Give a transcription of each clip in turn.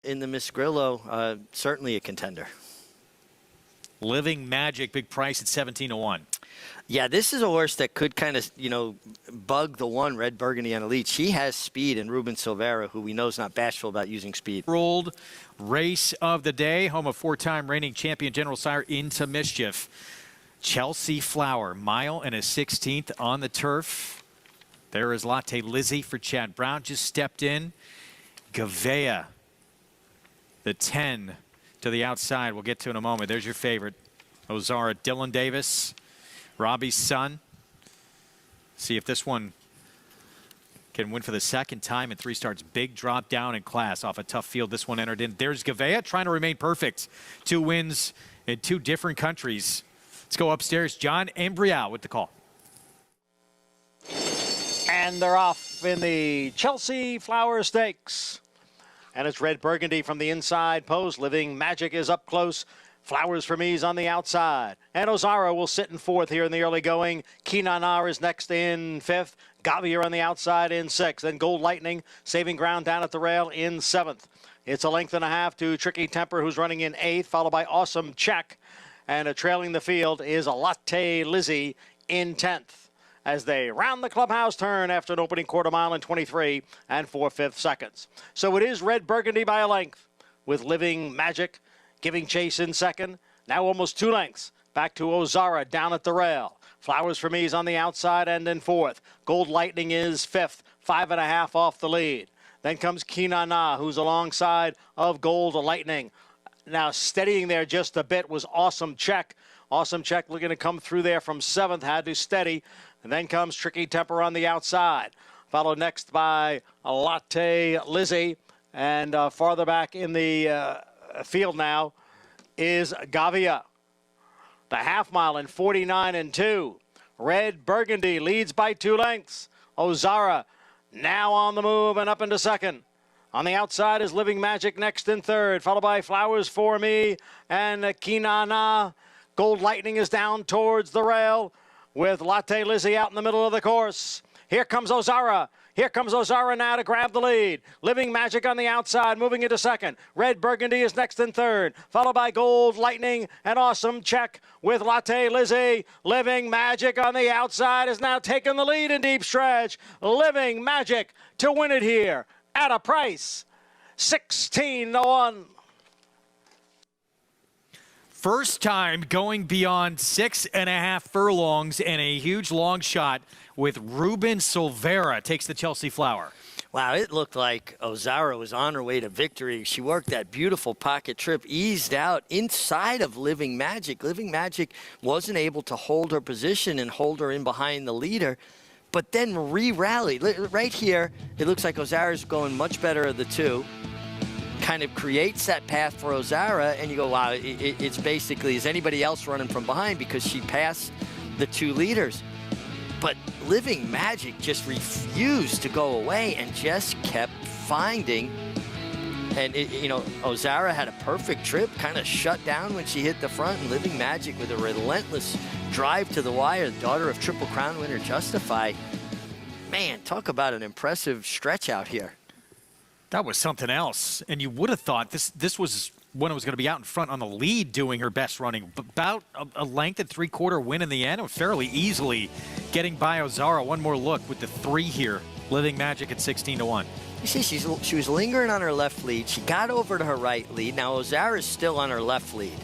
in the Miss Grillo, certainly a contender. Living Magic, big price at 17-1. Yeah, this is a horse that could kind of, bug the one, Red Burgundy on a lead. She has speed, and Ruben Silvera, who we know is not bashful about using speed. Rolled race of the day, home of four-time reigning champion General Sire Into Mischief. Chelsey Flower, mile and a 16th on the turf. There is Latte Lizzie for Chad Brown, just stepped in. Gavea, the 10 to the outside. We'll get to in a moment. There's your favorite. Ozara, Dylan Davis, Robbie's son. See if this one can win for the second time in 3 starts. Big drop down in class off a tough field. This one entered in. There's Gavea trying to remain perfect. 2 wins in 2 different countries. Let's go upstairs. John Embrial with the call. And they're off in the Chelsey Flower Stakes. And it's Red Burgundy from the inside post. Living Magic is up close. Flowers for Me's on the outside. And Ozara will sit in 4th here in the early going. Kinana is next in 5th. Gavia on the outside in 6th. Then Gold Lightning saving ground down at the rail in 7th. It's a length and a half to Tricky Temper, who's running in 8th, followed by Awesome Check. And trailing the field is a Latte Lizzie in 10th. As they round the clubhouse turn after an opening quarter mile in 23 4/5 seconds. So it is Red Burgundy by a length, with Living Magic giving chase in 2nd. Now almost 2 lengths. Back to Ozara down at the rail. Flowers for Me is on the outside and in 4th. Gold Lightning is 5th, 5.5 off the lead. Then comes Kinana, who's alongside of Gold Lightning. Now steadying there just a bit was Awesome Check. Awesome Check looking to come through there from 7th, had to steady. And then comes Tricky Temper on the outside. Followed next by Latte Lizzie. And farther back in the field now is Gavia. The half mile in 49 2. Red Burgundy leads by 2 lengths. Ozara now on the move and up into 2nd. On the outside is Living Magic next in 3rd, followed by Flowers for Me and Kinana. Gold Lightning is down towards the rail with Latte Lizzie out in the middle of the course. Here comes Ozara. Here comes Ozara now to grab the lead. Living Magic on the outside, moving into 2nd. Red Burgundy is next in 3rd, followed by Gold Lightning and Awesome Check with Latte Lizzie. Living Magic on the outside is now taking the lead in deep stretch. Living Magic to win it here at a price 16-1. First time going beyond 6.5 furlongs and a huge long shot with Ruben Silvera takes the Chelsey Flower. Wow, it looked like Ozara was on her way to victory. She worked that beautiful pocket trip, eased out inside of Living Magic. Living Magic wasn't able to hold her position and hold her in behind the leader, but then re-rallied. Right here, it looks like Ozara's going much better of the 2. Kind of creates that path for Ozara, and you go, wow, it's basically, is anybody else running from behind, because she passed the 2 leaders. But Living Magic just refused to go away and just kept finding. And, Ozara had a perfect trip, kind of shut down when she hit the front, and Living Magic with a relentless drive to the wire, the daughter of Triple Crown winner Justify. Man, talk about an impressive stretch out here. That was something else. And you would have thought this was when it was going to be out in front on the lead doing her best running. About a length and 3/4 win in the end, and fairly easily getting by Ozara. One more look with the 3 here. Living Magic at 16-1. You see, she was lingering on her left lead. She got over to her right lead. Now Ozara's still on her left lead.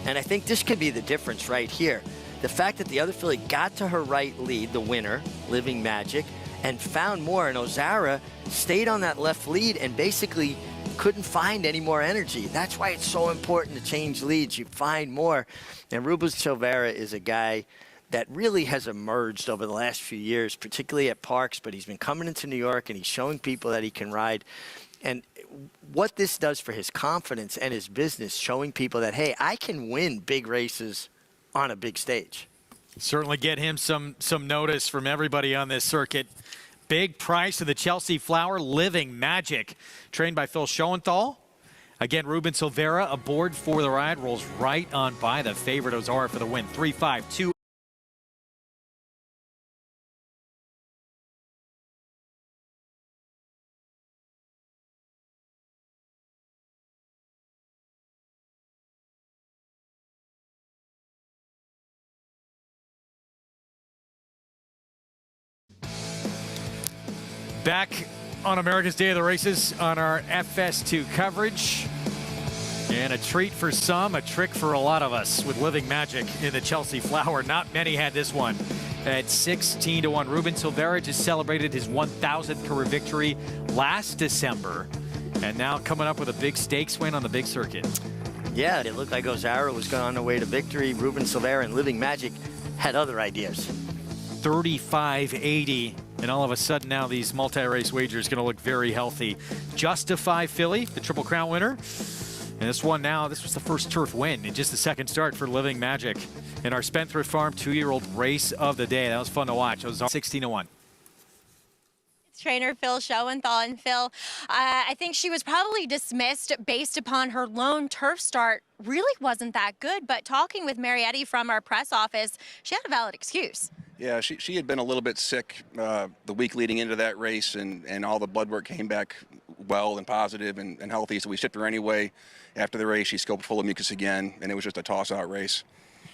And I think this could be the difference right here. The fact that the other filly got to her right lead, the winner, Living Magic, and found more, and Ozara stayed on that left lead and basically couldn't find any more energy. That's why it's so important to change leads. You find more. And Ruben Silvera is a guy that really has emerged over the last few years, particularly at Parks, but he's been coming into New York and he's showing people that he can ride. And what this does for his confidence and his business, showing people that, hey, I can win big races on a big stage. Certainly get him some notice from everybody on this circuit. Big price of the Chelsey Flower, Living Magic, trained by Phil Schoenthal. Again, Ruben Silvera aboard for the ride, rolls right on by the favorite Ozara for the win. 3-5-2. Back on America's Day of the Races on our FS2 coverage. And a treat for some, a trick for a lot of us with Living Magic in the Chelsey Flower. Not many had this one at 16-1. Ruben Silveira just celebrated his 1,000th career victory last December. And now coming up with a big stakes win on the big circuit. Yeah, it looked like Ozara was going on the way to victory. Ruben Silveira and Living Magic had other ideas. 35.80. And all of a sudden now these multi-race wagers going to look very healthy. Justify Philly, the Triple Crown winner. And this one now, this was the first turf win in just the second start for Living Magic in our Spendthrift Farm 2-year-old race of the day. That was fun to watch. It was 16-1. Trainer Phil Schoenthal. And Phil, I think she was probably dismissed based upon her lone turf start. Really wasn't that good, but talking with Marietti from our press office, she had a valid excuse. Yeah, she had been a little bit sick the week leading into that race, and all the blood work came back well and positive and healthy, so we shipped her anyway. After the race, she scoped full of mucus again, and it was just a toss-out race.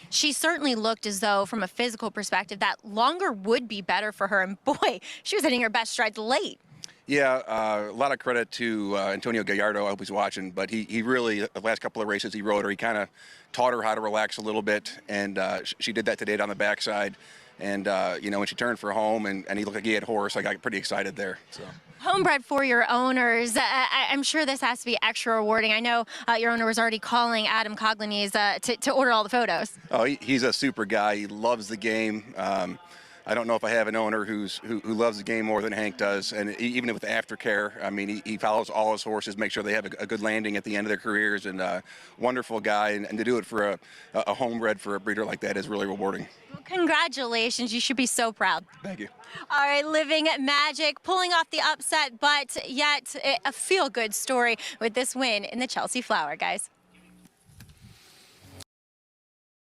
She certainly looked as though, from a physical perspective, that longer would be better for her, and boy, she was hitting her best strides late. Yeah, a lot of credit to Antonio Gallardo. I hope he's watching, but he really, the last couple of races he rode her, he kind of taught her how to relax a little bit, and she did that today on the backside. And, you know, when she turned for home and he looked like he had horse, I got pretty excited there. So. Homebred for your owners, I'm sure this has to be extra rewarding. I know your owner was already calling Adam Coglanese to order all the photos. Oh, he's a super guy. He loves the game. I don't know if I have an owner who loves the game more than Hank does, and even with aftercare, I mean, he follows all his horses, make sure they have a good landing at the end of their careers, and wonderful guy, and to do it for a homebred for a breeder like that is really rewarding. Well, congratulations, you should be so proud. Thank you. All right, Living Magic pulling off the upset, but yet a feel-good story with this win in the Chelsey Flower, guys.